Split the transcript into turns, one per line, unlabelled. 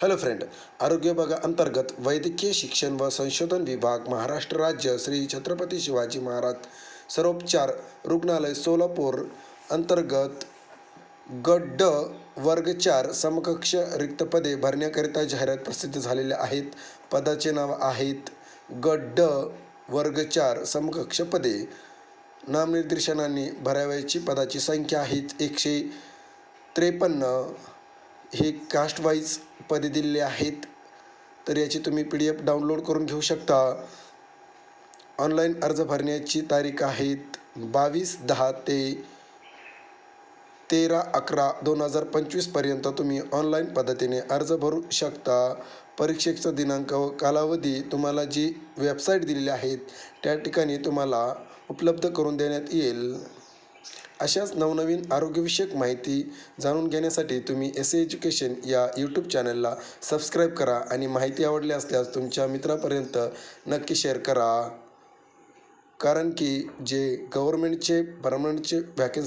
Hello friend, आरोग्य विभागा अंतर्गत वैद्यकीय शिक्षण व संशोधन विभाग, महाराष्ट्र राज्य, श्री छत्रपती शिवाजी महाराज सर्वोपचार रुग्णालय सोलापूर अंतर्गत गट ड वर्ग 4 समकक्ष रिक्त पदे भरण्याकरिता जाहिरात प्रसिद्ध झालेल्या आहेत. पदाचे नाव आहेत गट ड वर्ग 4 समकक्ष पदे. नामनिर्देशनाने भरावयाची पदाची संख्या आहेत 153. हे कास्ट वाईज पदे दिलेली आहेत. तर याची तुम्ही PDF डाउनलोड करून घेऊ शकता. ऑनलाईन अर्ज भरण्याची तारीख आहेत 22/10 ते 13/11/2025 पर्यंत तुम्ही ऑनलाईन पद्धतीने अर्ज भरू शकता. परीक्षेचा दिनांक व कालावधी तुम्हाला जी वेबसाईट दिलेली आहेत त्या ठिकाणी तुम्हाला उपलब्ध करून देण्यात येईल. अशाच नवनवीन आरोग्यविषयक माहिती जाणून घेण्यासाठी तुम्ही SE एज्युकेशन या यूट्यूब चॅनलला सबस्क्राईब करा आणि माहिती आवडली असल्यास तुमच्या मित्रापर्यंत नक्की शेअर करा. कारण की जे गव्हर्नमेंटचे परमनंटचे वॅकन्सी